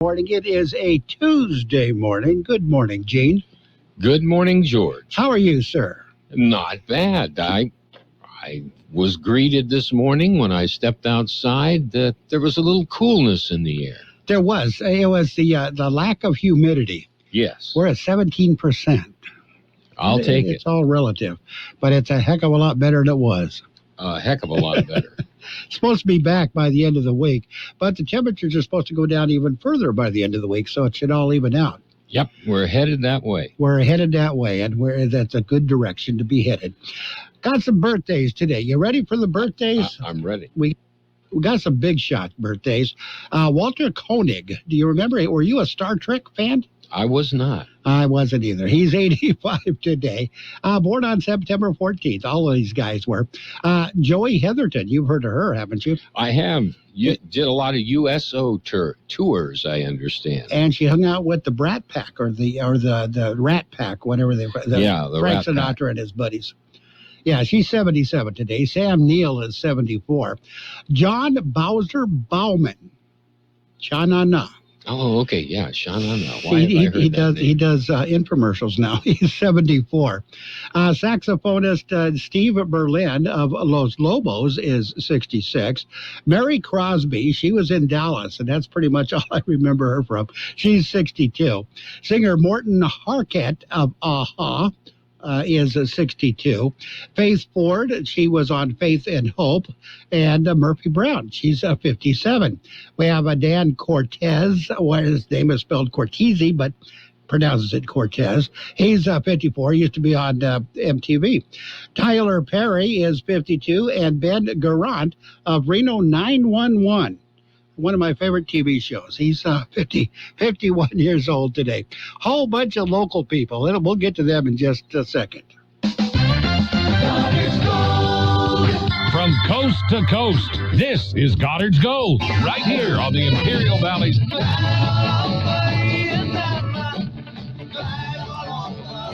Morning. It is a Tuesday morning. Good morning, Gene. Good morning, George. How are you, sir? Not bad. I was greeted this morning when I stepped outside that there was a little coolness in the air. There was. It was the lack of humidity. Yes. We're at 17%. I'll take it. It's all relative, but it's a heck of a lot better than it was. A heck of a lot better. It's supposed to be back by the end of the week, but the temperatures are supposed to go down even further by the end of the week, so it should all even out. Yep, we're headed that way. We're headed that way, and that's a good direction to be headed. Got some birthdays today. You ready for the birthdays? I'm ready. We got some big shot birthdays. Walter Koenig, do you remember? Were you a Star Trek fan? I was not. I wasn't either. He's 85 today. Born on September 14th. All of these guys were. Joey Heatherton, you've heard of her, haven't you? I have. You did a lot of USO tours, I understand. And she hung out with the Brat Pack or the Rat Pack, whatever they were. The Frank Rat Sinatra Pack. And his buddies. Yeah, she's 77 today. Sam Neill is 74. John Bowser Bauman. Cha-na-na. Oh, okay, yeah, Shanana. He does infomercials now. He's 74. Saxophonist Steve Berlin of Los Lobos is 66. Mary Crosby, she was in Dallas, and that's pretty much all I remember her from. She's 62. Singer Morton Harkett of Aha is 62. Faith Ford, she was on Faith and Hope, and Murphy Brown, she's 57. We have Dan Cortez, his name is spelled Cortese, but pronounces it Cortez. He's 54, used to be on MTV. Tyler Perry is 52, and Ben Garant of Reno 911. One of my favorite TV shows. He's 51 years old today. Whole bunch of local people. We'll get to them in just a second. From coast to coast, this is Goddard's Gold, right here on the Imperial Valley's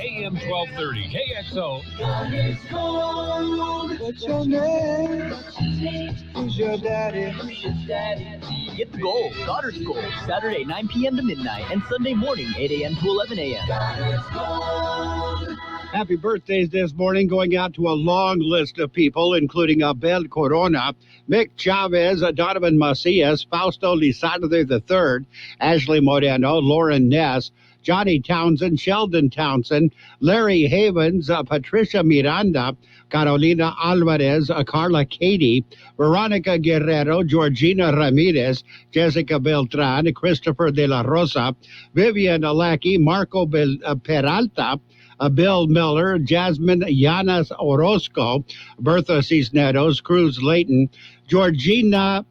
AM 1230 KXO. Goddard's Gold. What's your name? Who's your daddy? Get the gold, Goddard's Gold, Saturday 9 p.m. to midnight and Sunday morning 8 a.m. to 11 a.m. Goddard's Gold. Happy birthdays this morning going out to a long list of people, including Abel Corona, Mick Chavez, Donovan Macias, Fausto Lizardo III, Ashley Moreno, Lauren Ness, Johnny Townsend, Sheldon Townsend, Larry Havens, Patricia Miranda, Carolina Alvarez, Carla Cady, Veronica Guerrero, Georgina Ramirez, Jessica Beltran, Christopher De La Rosa, Vivian Lackey, Marco Peralta, Bill Miller, Jasmine Llanas Orozco, Bertha Cisneros, Cruz Layton, Georgia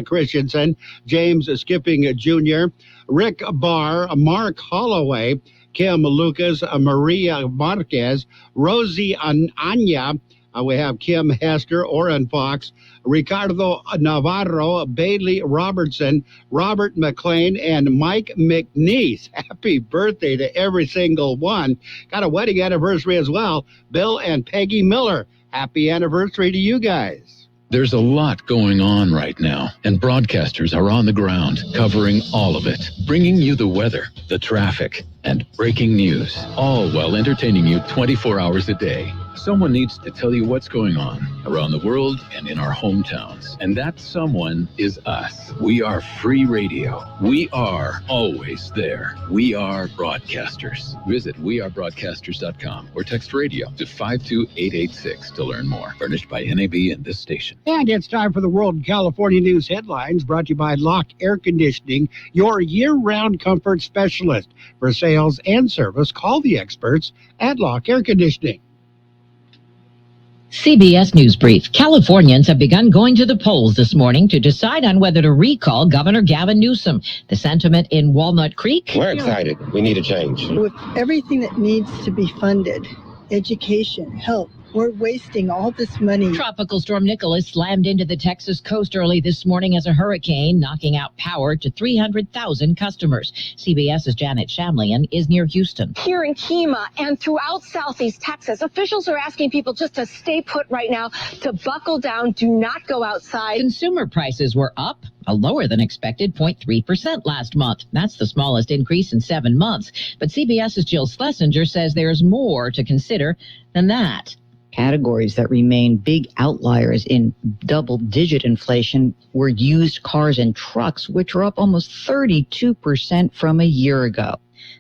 Christensen, James Skipping Jr., Rick Barr, Mark Holloway, Kim Lucas, Maria Marquez, Rosie Anya, we have Kim Hester, Orrin Fox, Ricardo Navarro, Bailey Robertson, Robert McLean, and Mike McNeese. Happy birthday to every single one. Got a wedding anniversary as well. Bill and Peggy Miller. Happy anniversary to you guys. There's a lot going on right now, and broadcasters are on the ground covering all of it, bringing you the weather, the traffic, and breaking news, all while entertaining you 24 hours a day. Someone needs to tell you what's going on around the world and in our hometowns. And that someone is us. We are free radio. We are always there. We are broadcasters. Visit wearebroadcasters.com or text radio to 52886 to learn more. Furnished by NAB and this station. And it's time for the World California News Headlines, brought to you by Lock Air Conditioning, your year-round comfort specialist. For sales and service, call the experts at Lock Air Conditioning. CBS News Brief. Californians have begun going to the polls this morning to decide on whether to recall Governor Gavin Newsom. The sentiment in Walnut Creek. We're excited. We need a change. With everything that needs to be funded, education, health, We're wasting all this money. Tropical storm Nicholas slammed into the Texas coast early this morning as a hurricane, knocking out power to 300,000 customers. CBS's Janet Shamlian is near Houston. Here in Kemah and throughout southeast Texas, officials are asking people just to stay put right now, to buckle down, do not go outside. Consumer prices were up, a lower than expected 0.3% last month. That's the smallest increase in 7 months. But CBS's Jill Schlesinger says there's more to consider than that. Categories that remain big outliers in double-digit inflation were used cars and trucks, which were up almost 32% from a year ago.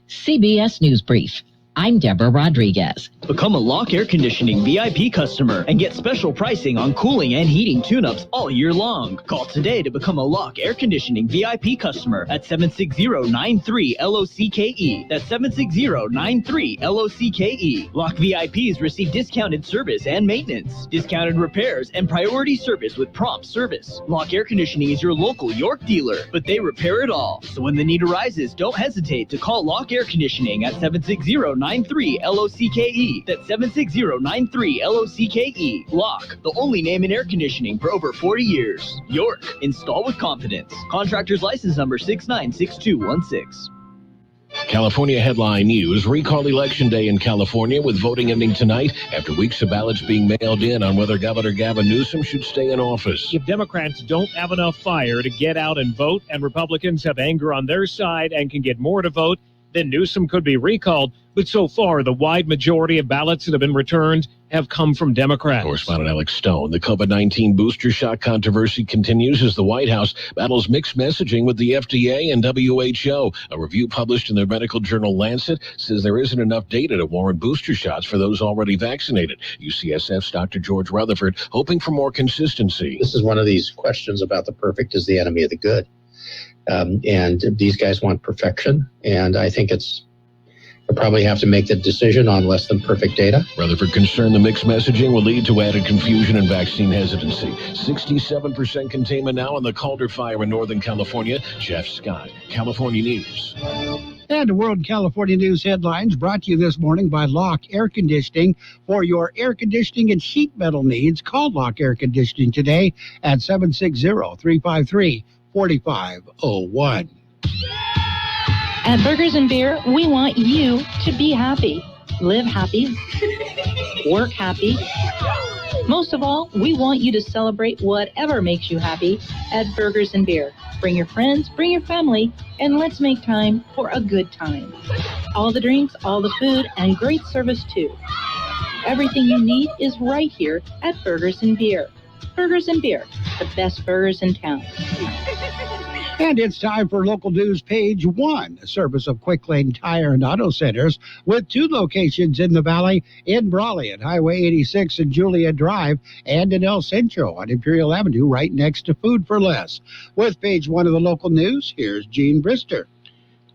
CBS News Brief. I'm Deborah Rodriguez. Become a Lock Air Conditioning VIP customer and get special pricing on cooling and heating tune-ups all year long. Call today to become a Lock Air Conditioning VIP customer at 760-93-LOCKE. That's 760-93-LOCKE. Lock VIPs receive discounted service and maintenance, discounted repairs, and priority service with prompt service. Lock Air Conditioning is your local York dealer, but they repair it all. So when the need arises, don't hesitate to call Lock Air Conditioning at 760-93-LOCKE. That's 760-93-LOCKE. Lock, the only name in air conditioning for over 40 years. York, install with confidence. Contractor's license number 696216. California headline news: recall election day in California, with voting ending tonight after weeks of ballots being mailed in on whether Governor Gavin Newsom should stay in office. If Democrats don't have enough fire to get out and vote, and Republicans have anger on their side and can get more to vote, then Newsom could be recalled. But so far, the wide majority of ballots that have been returned have come from Democrats. Correspondent Alex Stone. The COVID-19 booster shot controversy continues as the White House battles mixed messaging with the FDA and WHO. A review published in the medical journal Lancet says there isn't enough data to warrant booster shots for those already vaccinated. UCSF's Dr. George Rutherford hoping for more consistency. This is one of these questions about the perfect is the enemy of the good. And these guys want perfection, and I think they'll probably have to make the decision on less than perfect data. Rutherford concerned the mixed messaging will lead to added confusion and vaccine hesitancy. 67% containment now in the Calder fire in Northern California. Jeff Scott, California News. And World California News headlines brought to you this morning by Lock Air Conditioning. For your air conditioning and sheet metal needs, call Lock Air Conditioning today at 760-353-4501. At Burgers and Beer, we want you to be happy, live happy, work happy. Most of all, we want you to celebrate whatever makes you happy at Burgers and Beer. Bring your friends, bring your family, and let's make time for a good time. All the drinks, all the food, and great service too. Everything you need is right here at Burgers and Beer. Burgers and Beer, the best burgers in town. And it's time for local news page 1, a service of Quick Lane Tire and Auto Centers, with 2 locations in the valley, in Brawley at Highway 86 and Julia Drive, and in El Centro on Imperial Avenue right next to Food for Less. With page 1 of the local news, here's Gene Brister.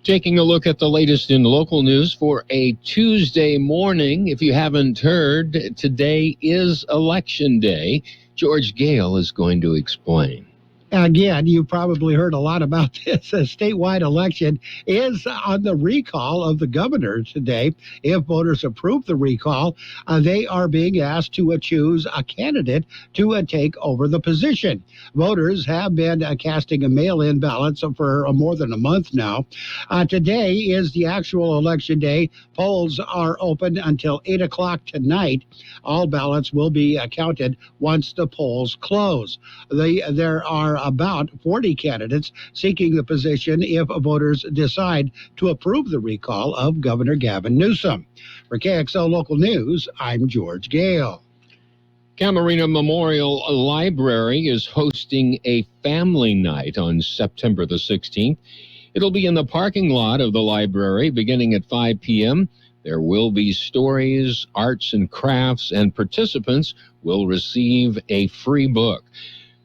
Taking a look at the latest in local news for a Tuesday morning. If you haven't heard, today is Election Day. George Gale is going to explain. Again, you probably heard a lot about this. A statewide election is on the recall of the governor today. If voters approve the recall, they are being asked to choose a candidate to take over the position. Voters have been casting a mail-in ballots for more than a month now. Today is the actual election day. Polls are open until 8 o'clock tonight. All ballots will be counted once the polls close. There are about 40 candidates seeking the position if voters decide to approve the recall of Governor Gavin Newsom. For KXO Local News, I'm George Gale. Camarina Memorial Library is hosting a family night on September the 16th. It'll be in the parking lot of the library beginning at 5 p.m. There will be stories, arts and crafts, and participants will receive a free book.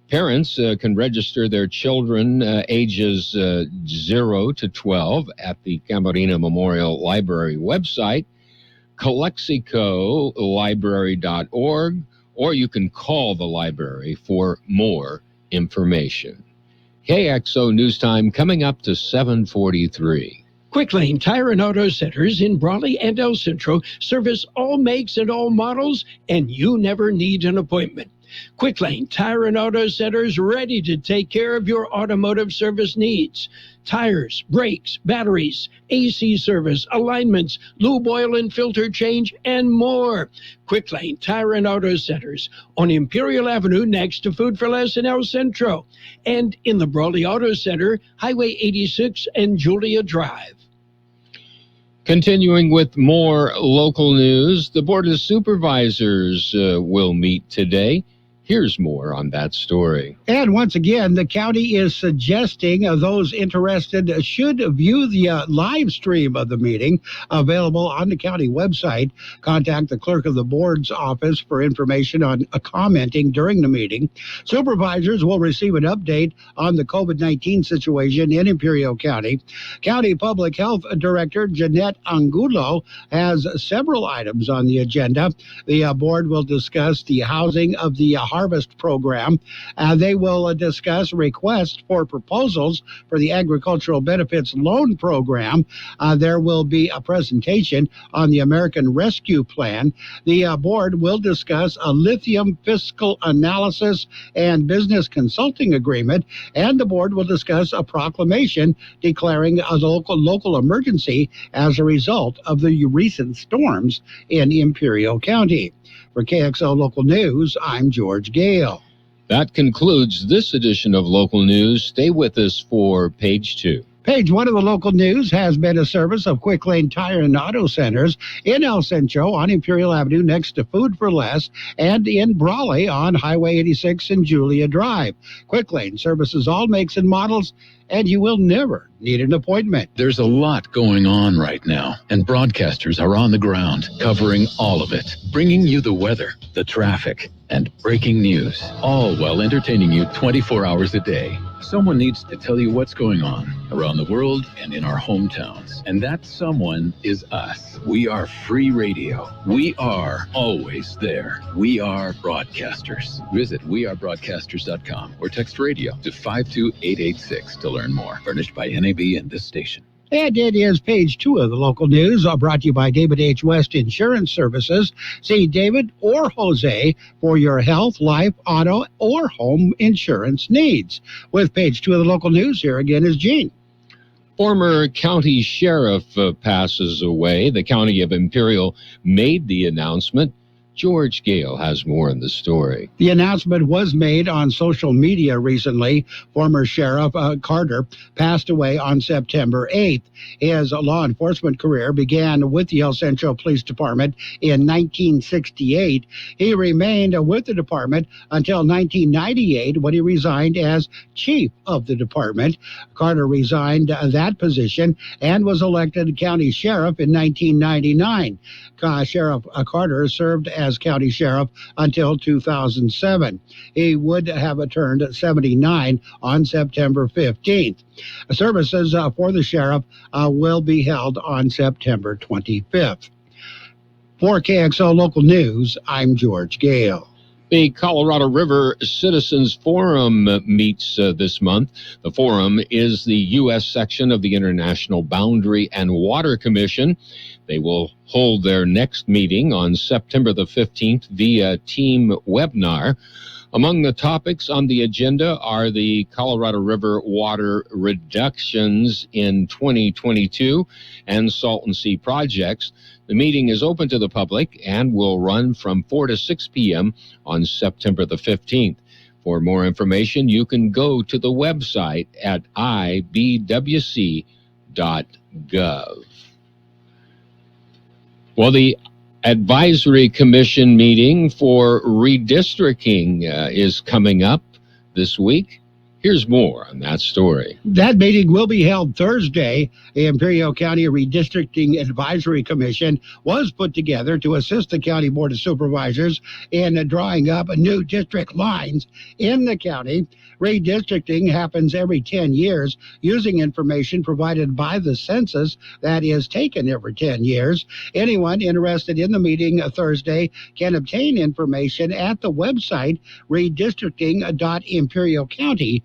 Parents can register their children ages 0 to 12 at the Camarina Memorial Library website, calexicolibrary.org, or you can call the library for more information. KXO News Time coming up to 7:43. Quick Lane Tire and Auto Centers in Brawley and El Centro service all makes and all models, and you never need an appointment. Quick Lane Tire and Auto Centers ready to take care of your automotive service needs. Tires, brakes, batteries, AC service, alignments, lube oil and filter change, and more. Quick Lane Tire and Auto Centers on Imperial Avenue next to Food for Less in El Centro, and in the Brawley Auto Center, Highway 86 and Julia Drive. Continuing with more local news, the Board of Supervisors will meet today. Here's more on that story. And once again, the county is suggesting those interested should view the live stream of the meeting available on the county website. Contact the clerk of the board's office for information on commenting during the meeting. Supervisors will receive an update on the COVID-19 situation in Imperial County. County Public Health Director Jeanette Angulo has several items on the agenda. The board will discuss the housing of the Harvest program. They will discuss requests for proposals for the Agricultural Benefits Loan Program. There will be a presentation on the American Rescue Plan. The board will discuss a lithium fiscal analysis and business consulting agreement, and the board will discuss a proclamation declaring a local emergency as a result of the recent storms in Imperial County. For KXO Local News, I'm George Gale. That concludes this edition of Local News. Stay with us for Page 2. Page 1 of the local news has been a service of Quick Lane Tire and Auto Centers in El Centro on Imperial Avenue next to Food for Less, and in Brawley on Highway 86 and Julia Drive. Quick Lane services all makes and models, and you will never need an appointment. There's a lot going on right now, and broadcasters are on the ground covering all of it, bringing you the weather, the traffic, and breaking news, all while entertaining you 24 hours a day. Someone needs to tell you what's going on around the world and in our hometowns. And that someone is us. We are free radio. We are always there. We are broadcasters. Visit wearebroadcasters.com or text radio to 52886 to learn more. Furnished by NAB and this station. And it is Page 2 of the local news, brought to you by David H. West Insurance Services. See David or Jose for your health, life, auto, or home insurance needs. With Page 2 of the local news, here again is Gene. Former county sheriff passes away. The county of Imperial made the announcement. George Gale has more in the story. The announcement was made on social media recently. Former Sheriff Carter passed away on September 8th. His law enforcement career began with the El Centro Police Department in 1968. He remained with the department until 1998 when he resigned as chief of the department. Carter resigned that position and was elected county sheriff in 1999. Sheriff Carter served as county sheriff until 2007. He would have turned 79 on September 15th. Services for the sheriff will be held on September 25th. For KXO Local News, I'm George Gale. The Colorado River Citizens Forum meets this month. The forum is the U.S. section of the International Boundary and Water Commission. They will hold their next meeting on September the 15th via team webinar. Among the topics on the agenda are the Colorado River water reductions in 2022 and salton sea projects. The meeting is open to the public and will run from 4 to 6 p.m. on September the 15th. For more information, you can go to the website at ibwc.gov. Well, the Advisory Commission meeting for redistricting is coming up this week. Here's more on that story. That meeting will be held Thursday. The Imperial County Redistricting Advisory Commission was put together to assist the County Board of Supervisors in drawing up new district lines in the county. Redistricting happens every 10 years using information provided by the census that is taken every 10 years. Anyone interested in the meeting Thursday can obtain information at the website redistricting.imperialcounty.org.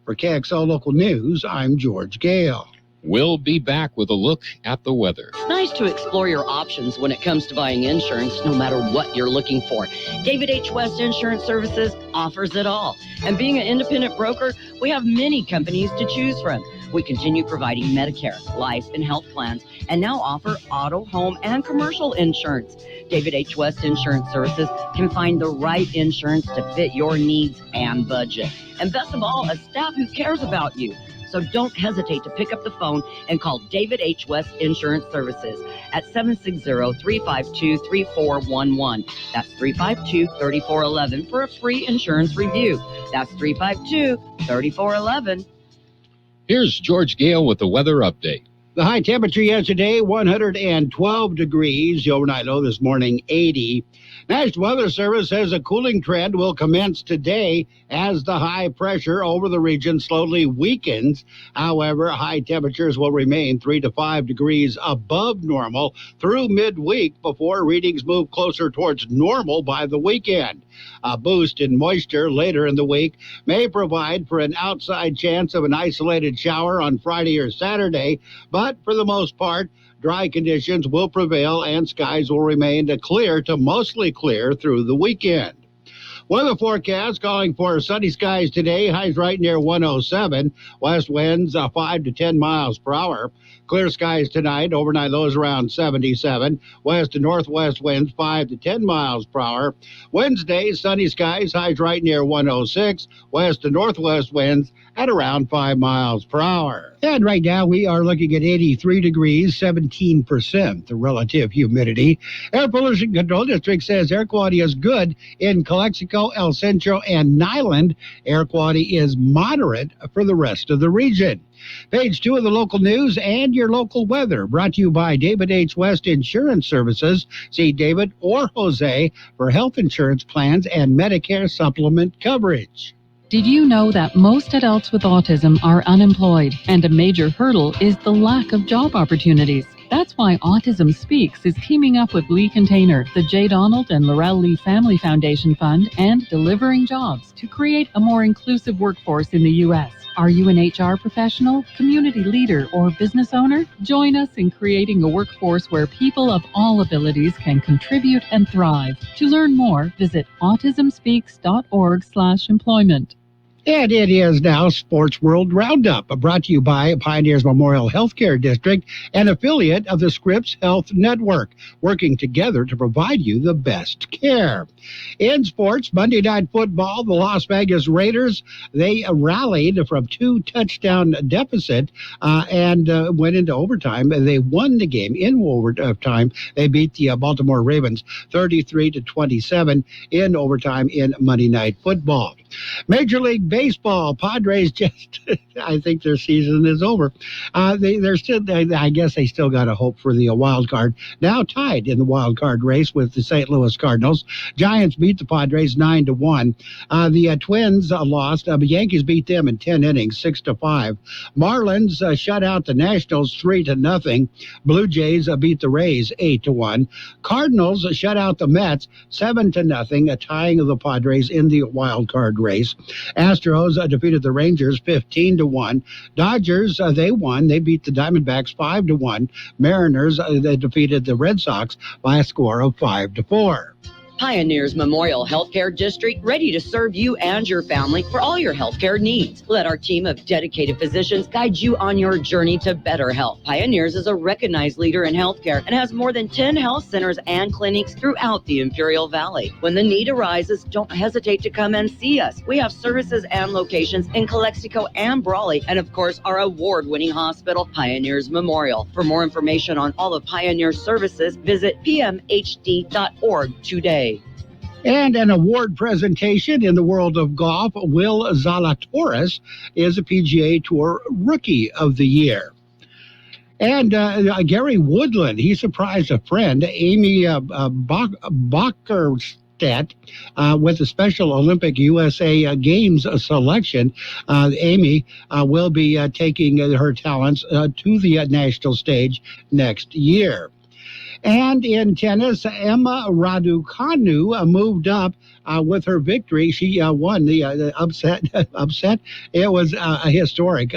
For KXO Local News, I'm George Gale. We'll be back with a look at the weather. It's nice to explore your options when it comes to buying insurance, no matter what you're looking for. David H. West Insurance Services offers it all. And being an independent broker, we have many companies to choose from. We continue providing Medicare, life, and health plans, and now offer auto, home, and commercial insurance. David H. West Insurance Services can find the right insurance to fit your needs and budget. And best of all, a staff who cares about you. So don't hesitate to pick up the phone and call David H. West Insurance Services at 760-352-3411. That's 352-3411 for a free insurance review. That's 352-3411. Here's George Gale with the weather update. The high temperature yesterday, 112 degrees. The overnight low this morning, 80. National Weather Service says a cooling trend will commence today as the high pressure over the region slowly weakens. However, high temperatures will remain 3 to 5 degrees above normal through midweek before readings move closer towards normal by the weekend. A boost in moisture later in the week may provide for an outside chance of an isolated shower on Friday or Saturday, but for the most part, dry conditions will prevail and skies will remain clear to mostly clear through the weekend. Weather forecast calling for sunny skies today, highs right near 107, west winds 5 to 10 miles per hour. Clear skies tonight, overnight lows around 77, west to northwest winds 5 to 10 miles per hour. Wednesday, sunny skies, highs right near 106, west to northwest winds at around 5 miles per hour. And right now we are looking at 83 degrees, 17% the relative humidity. Air Pollution Control District says air quality is good in Calexico, El Centro, and Nyland. Air quality is moderate for the rest of the region. Page 2 of the local news and your local weather, brought to you by David H. West Insurance Services. See David or Jose for health insurance plans and Medicare supplement coverage. Did you know that most adults with autism are unemployed, and a major hurdle is the lack of job opportunities? That's why Autism Speaks is teaming up with Lee Container, the J. Donald and Laurel Lee Family Foundation Fund, and Delivering Jobs to create a more inclusive workforce in the U.S. Are you an HR professional, community leader, or business owner? Join us in creating a workforce where people of all abilities can contribute and thrive. To learn more, visit autismspeaks.org/employment. And it is now Sports World Roundup, brought to you by Pioneers Memorial Healthcare District, an affiliate of the Scripps Health Network, working together to provide you the best care. In sports, Monday Night Football, the Las Vegas Raiders, they rallied from 2-touchdown deficit and went into overtime. They won the game in overtime. They beat the Baltimore Ravens 33-27 in overtime in Monday Night Football. Major League Baseball, Padres just, I think their season is over. They're still, I guess they still got a hope for the wild card. Now tied in the wild card race with the St. Louis Cardinals. Giants beat the Padres 9-1. The Twins lost. The Yankees beat them in 10 innings, 6-5. Marlins shut out the Nationals 3-0. Blue Jays beat the Rays 8-1. Cardinals shut out the Mets 7-0, tying the Padres in the wild card race. Astros defeated the Rangers 15-1. Dodgers, they won. They beat the Diamondbacks 5-1. Mariners, they defeated the Red Sox by a score of 5-4. Pioneers Memorial Healthcare District, ready to serve you and your family for all your healthcare needs. Let our team of dedicated physicians guide you on your journey to better health. Pioneers is a recognized leader in healthcare and has more than 10 health centers and clinics throughout the Imperial Valley. When the need arises, don't hesitate to come and see us. We have services and locations in Calexico and Brawley, and of course, our award-winning hospital, Pioneers Memorial. For more information on all of Pioneer's services, visit pmhd.org today. And an award presentation in the world of golf. Will Zalatoris is a PGA Tour Rookie of the Year. And Gary Woodland, he surprised a friend, Amy Bockerstedt, with a Special Olympic USA Games selection. Amy will be taking her talents to the national stage next year. And in tennis, Emma Raducanu moved up with her victory, she won the upset. It was a historic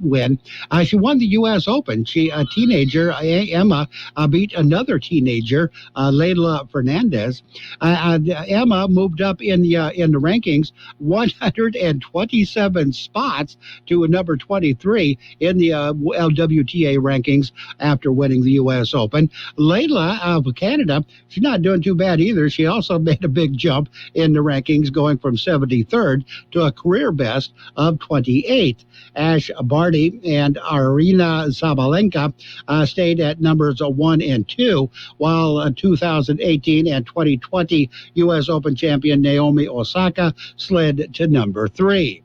win. She won the U.S. Open. A teenager, Emma, beat another teenager, Leila Fernandez. Emma moved up in the rankings 127 spots to number 23 in the LWTA rankings after winning the U.S. Open. Leila of Canada, she's not doing too bad either. She also made a big jump in the rankings, going from 73rd to a career best of 28th. Ash Barty and Arina Sabalenka stayed at numbers 1 and 2, while 2018 and 2020 U.S. Open champion Naomi Osaka slid to number 3.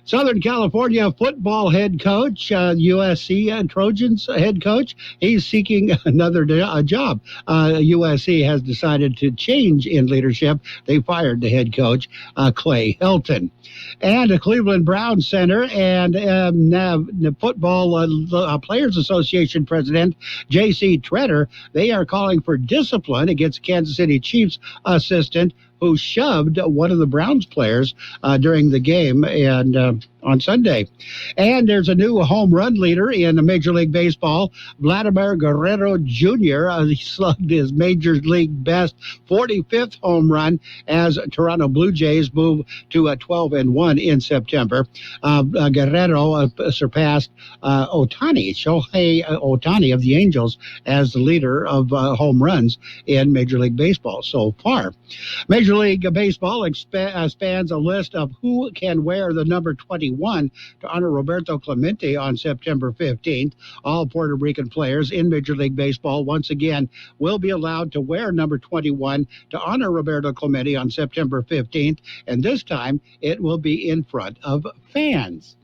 Southern California football head coach, USC Trojans head coach, he's seeking another job. USC has decided to change in leadership. They fired the head coach, Clay Helton. And the Cleveland Browns center and the Football Players Association president, J.C. Tretter, they are calling for discipline against Kansas City Chiefs assistant who shoved one of the Browns players during the game and on Sunday. And there's a new home run leader in Major League Baseball, Vladimir Guerrero Jr. He slugged his Major League best 45th home run as Toronto Blue Jays move to 12-1 in September. Guerrero surpassed Shohei Ohtani of the Angels as the leader of home runs in Major League Baseball so far. Major League Baseball expands a list of who can wear the number 21 to honor Roberto Clemente on September 15th. All Puerto Rican players in Major League Baseball once again will be allowed to wear number 21 to honor Roberto Clemente on September 15th, and this time it will be in front of fans.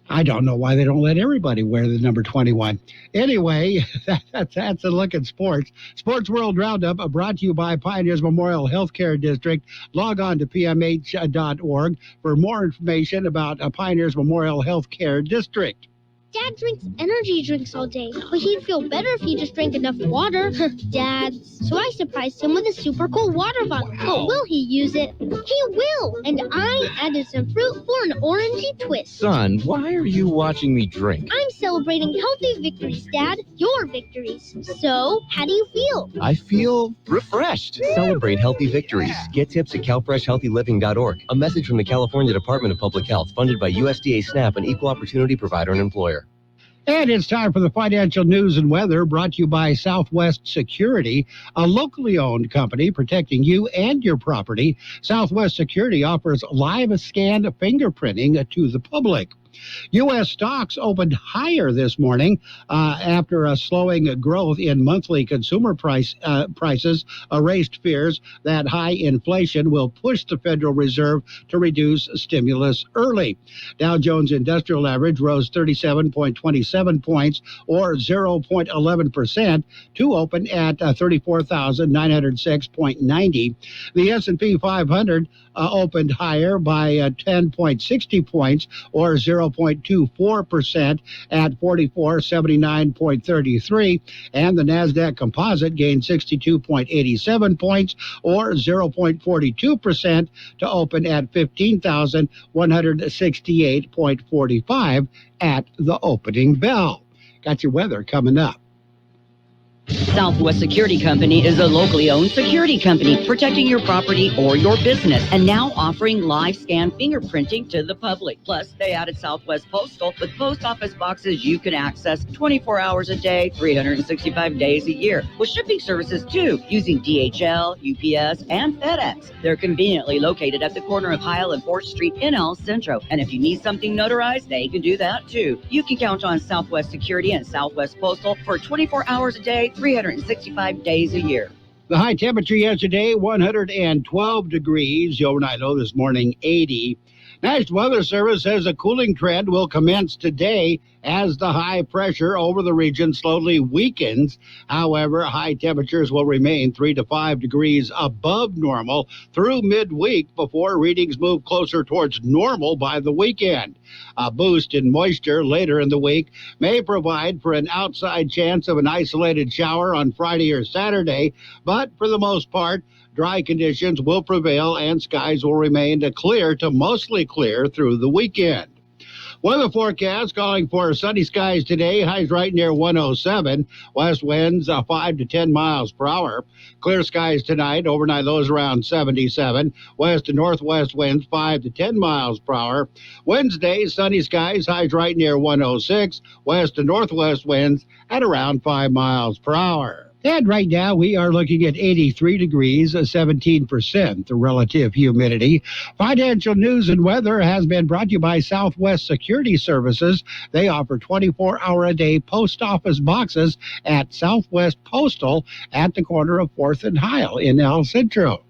I don't know why they don't let everybody wear the number 21. Anyway, that's a look at sports. Sports World Roundup brought to you by Pioneers Memorial Healthcare District. Log on to pmh.org for more information about Pioneers Memorial Healthcare District. Dad drinks energy drinks all day, but he'd feel better if he just drank enough water. Dad. So I surprised him with a super cool water bottle. But will he use it? He will. And I added some fruit for an orangey twist. Son, why are you watching me drink? I'm celebrating healthy victories, Dad. Your victories. So, how do you feel? I feel refreshed. Celebrate healthy victories. Get tips at CalFreshHealthyLiving.org. A message from the California Department of Public Health, funded by USDA SNAP, an equal opportunity provider and employer. And it's time for the financial news and weather, brought to you by Southwest Security, a locally owned company protecting you and your property. Southwest Security offers live scan fingerprinting to the public. U.S. stocks opened higher this morning after a slowing growth in monthly consumer prices erased fears that high inflation will push the Federal Reserve to reduce stimulus early. Dow Jones Industrial Average rose 37.27 points, or 0.11%, to open at 34,906.90. The S&P 500 opened higher by 10.60 points, or 0.24%, at 4479.33, and the Nasdaq Composite gained 62.87 points, or 0.42%, to open at 15,168.45 at the opening bell. Got your weather coming up. Southwest Security Company is a locally owned security company protecting your property or your business, and now offering live scan fingerprinting to the public. Plus, they added Southwest Postal with post office boxes you can access 24 hours a day, 365 days a year, with shipping services too, using DHL, UPS, and FedEx. They're conveniently located at the corner of Heil and 4th Street in El Centro, and if you need something notarized, they can do that too. You can count on Southwest Security and Southwest Postal for 24 hours a day, 365 days a year. The high temperature yesterday, 112 degrees. The overnight low this morning, 80. National Weather Service says a cooling trend will commence today as the high pressure over the region slowly weakens. However, high temperatures will remain 3 to 5 degrees above normal through midweek before readings move closer towards normal by the weekend. A boost in moisture later in the week may provide for an outside chance of an isolated shower on Friday or Saturday, but for the most part, Dry conditions will prevail and skies will remain clear to mostly clear through the weekend. Weather forecast calling for sunny skies today, highs right near 107. West winds 5 to 10 miles per hour. Clear skies tonight, overnight lows around 77. West to northwest winds 5 to 10 miles per hour. Wednesday, sunny skies, highs right near 106. West to northwest winds at around 5 miles per hour. And right now, we are looking at 83 degrees, 17% the relative humidity. Financial news and weather has been brought to you by Southwest Security Services. They offer 24-hour-a-day post office boxes at Southwest Postal at the corner of 4th and Heil in El Centro.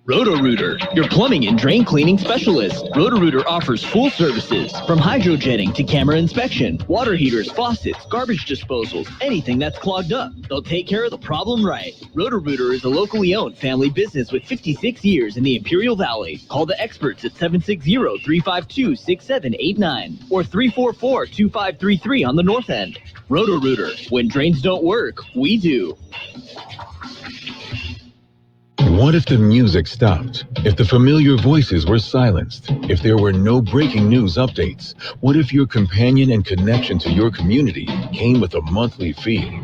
Roto-Rooter, your plumbing and drain cleaning specialist. Roto-Rooter offers full services, from hydrojetting to camera inspection, water heaters, faucets, garbage disposals, anything that's clogged up. They'll take care of the problem right. Roto-Rooter is a locally owned family business with 56 years in the Imperial Valley. Call the experts at 760-352-6789 or 344-2533 on the north end. Roto-Rooter, when drains don't work, we do. What if the music stopped? If the familiar voices were silenced? If there were no breaking news updates? What if your companion and connection to your community came with a monthly fee?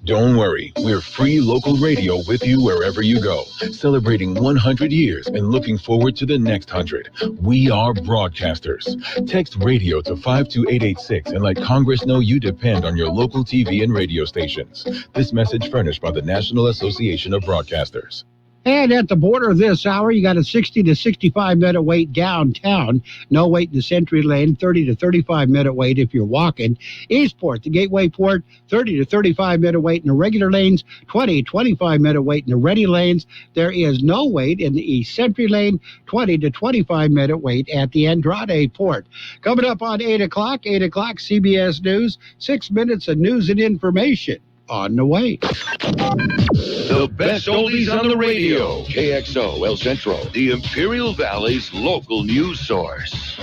Don't worry, we're free local radio with you wherever you go, celebrating 100 years and looking forward to the next 100. We are broadcasters. Text radio to 52886 and let Congress know you depend on your local TV and radio stations. This message furnished by the National Association of Broadcasters. And at the border this hour, you got a 60 to 65-minute wait downtown. No wait in the Century Lane, 30 to 35-minute wait if you're walking. Eastport, the Gateway Port, 30 to 35-minute wait in the regular lanes, 20, 25-minute wait in the ready lanes. There is no wait in the East Century Lane, 20 to 25-minute wait at the Andrade Port. Coming up on 8 o'clock, CBS News, 6 minutes of news and information on the way. The best oldies on the radio. KXO El Centro, the Imperial Valley's local news source.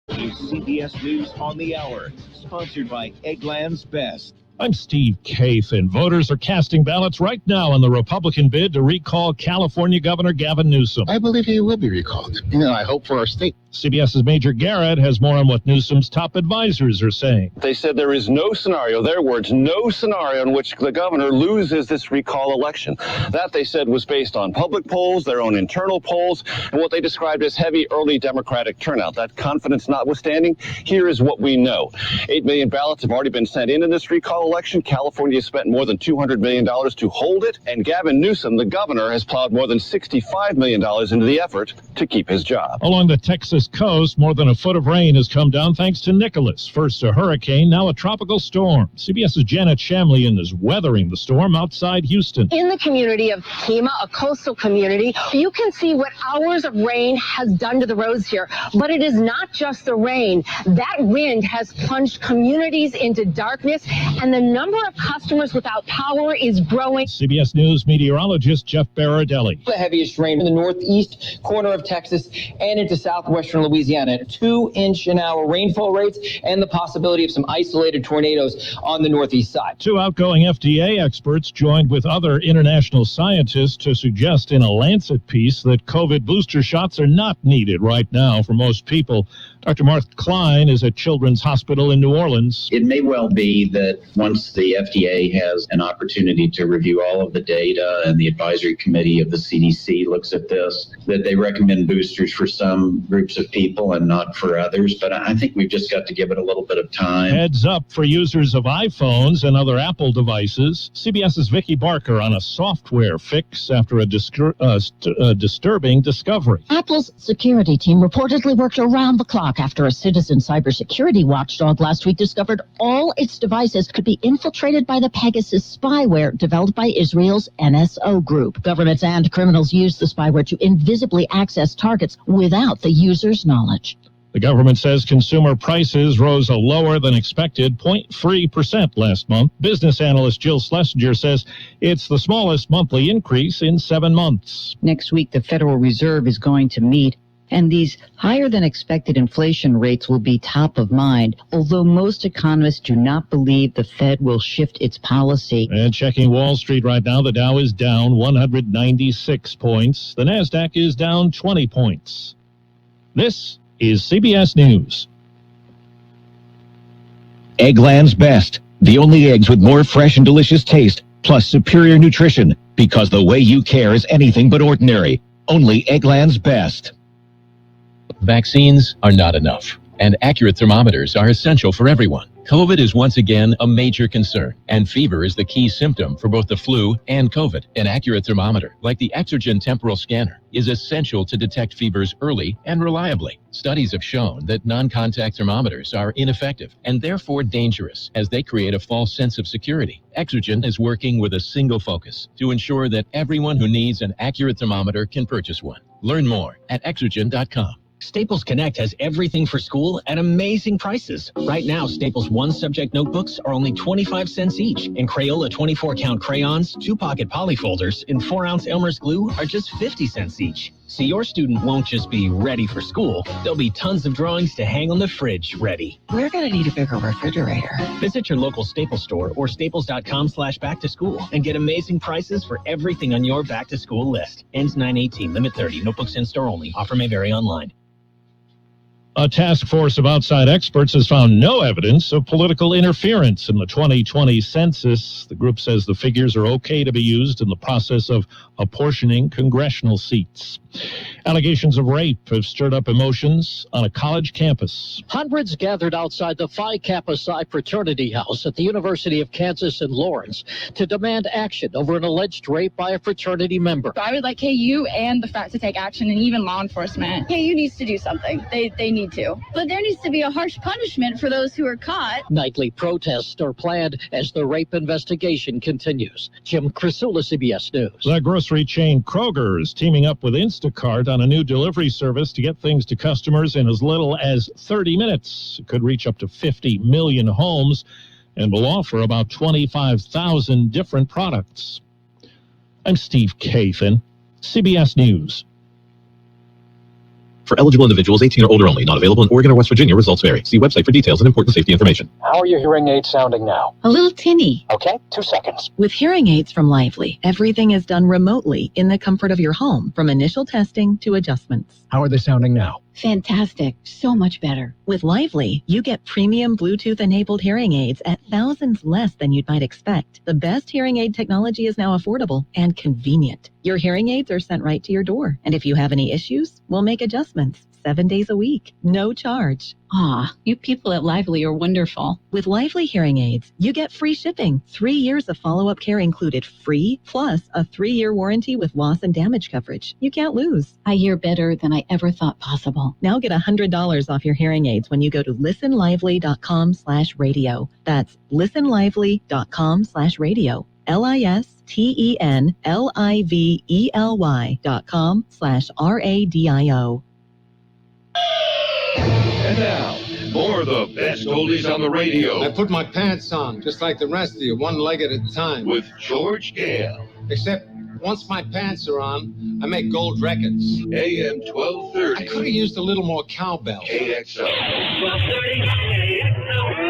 CBS News on the Hour, sponsored by Eggland's Best. I'm Steve Kathan. Voters are casting ballots right now on the Republican bid to recall California Governor Gavin Newsom. I believe he will be recalled. I hope for our state. CBS's Major Garrett has more on what Newsom's top advisors are saying. They said there is no scenario, their words, no scenario in which the governor loses this recall election. That, they said, was based on public polls, their own internal polls, and what they described as heavy early Democratic turnout. That confidence notwithstanding, here is what we know. 8 million ballots have already been sent in this recall election. California spent more than $200 million to hold it, and Gavin Newsom, the governor, has plowed more than $65 million into the effort to keep his job. Along the Texas coast, more than a foot of rain has come down thanks to Nicholas. First a hurricane, now a tropical storm. CBS's Janet Shamlian is weathering the storm outside Houston. In the community of Kima, a coastal community, you can see what hours of rain has done to the roads here. But it is not just the rain. That wind has plunged communities into darkness, and the number of customers without power is growing. CBS News meteorologist Jeff Baradelli. The heaviest rain in the northeast corner of Texas and into southwestern Louisiana. 2-inch-an-hour rainfall rates and the possibility of some isolated tornadoes on the northeast side. Two outgoing FDA experts joined with other international scientists to suggest in a Lancet piece that COVID booster shots are not needed right now for most people. Dr. Mark Klein is at Children's Hospital in New Orleans. It may well be that once the FDA has an opportunity to review all of the data and the advisory committee of the CDC looks at this, that they recommend boosters for some groups of people and not for others. But I think we've just got to give it a little bit of time. Heads up for users of iPhones and other Apple devices. CBS's Vicki Barker on a software fix after a disturbing discovery. Apple's security team reportedly worked around the clock after a citizen cybersecurity watchdog last week discovered all its devices could be infiltrated by the Pegasus spyware developed by Israel's NSO group. Governments and criminals use the spyware to invisibly access targets without the user's knowledge. The government says consumer prices rose a lower than expected 0.3% last month. Business analyst Jill Schlesinger says it's the smallest monthly increase in 7 months. Next week, the Federal Reserve is going to meet, And these higher than expected inflation rates will be top of mind, although most economists do not believe the Fed will shift its policy. And checking Wall Street right now, the Dow is down 196 points. The NASDAQ is down 20 points. This is CBS News. Eggland's Best. The only eggs with more fresh and delicious taste, plus superior nutrition, because the way you care is anything but ordinary. Only Eggland's Best. Vaccines are not enough, and accurate thermometers are essential for everyone. COVID is once again a major concern, and fever is the key symptom for both the flu and COVID. An accurate thermometer, like the Exergen temporal scanner, is essential to detect fevers early and reliably. Studies have shown that non-contact thermometers are ineffective and therefore dangerous, as they create a false sense of security. Exergen is working with a single focus to ensure that everyone who needs an accurate thermometer can purchase one. Learn more at Exergen.com. Staples Connect has everything for school at amazing prices. Right now, Staples one-subject notebooks are only 25 cents each, and Crayola 24-count crayons, 2-pocket poly folders, and 4-ounce Elmer's glue are just 50 cents each. So your student won't just be ready for school, there'll be tons of drawings to hang on the fridge ready. We're going to need a bigger refrigerator. Visit your local Staples store or staples.com/back-to-school and get amazing prices for everything on your back-to-school list. Ends 9/18, limit 30, notebooks in store only. Offer may vary online. A task force of outside experts has found no evidence of political interference in the 2020 census. The group says the figures are okay to be used in the process of apportioning congressional seats. Allegations of rape have stirred up emotions on a college campus. Hundreds gathered outside the Phi Kappa Psi fraternity house at the University of Kansas in Lawrence to demand action over an alleged rape by a fraternity member. I would like KU and the frat to take action, and even law enforcement. KU needs to do something. They need to. But there needs to be a harsh punishment for those who are caught. Nightly protests are planned as the rape investigation continues. Jim Crisula, CBS News. The grocery chain Kroger is teaming up with Instacart on a new delivery service to get things to customers in as little as 30 minutes. It could reach up to 50 million homes and will offer about 25,000 different products. I'm Steve Kathan, CBS News. For eligible individuals 18 or older only, not available in Oregon or West Virginia. Results vary. See website for details and important safety information. How are your hearing aids sounding now? A little tinny. Okay, 2 seconds. With hearing aids from Lively, everything is done remotely in the comfort of your home, from initial testing to adjustments. How are they sounding now? Fantastic. So much better. With Lively, you get premium Bluetooth-enabled hearing aids at thousands less than you might expect. The best hearing aid technology is now affordable and convenient. Your hearing aids are sent right to your door. And if you have any issues, we'll make adjustments 7 days a week. No charge. Ah, you people at Lively are wonderful. With Lively hearing aids, you get free shipping, 3 years of follow-up care included free, plus a 3-year warranty with loss and damage coverage. You can't lose. I hear better than I ever thought possible. Now get $100 off your hearing aids when you go to listenlively.com/radio. That's listenlively.com/radio. listenlively.com/radio. And now, more of the best oldies on the radio. I put my pants on, just like the rest of you, one leg at a time. With George Gale. Except, once my pants are on, I make gold records. AM 1230. I could have used a little more cowbell. KXO. 1230 KXO.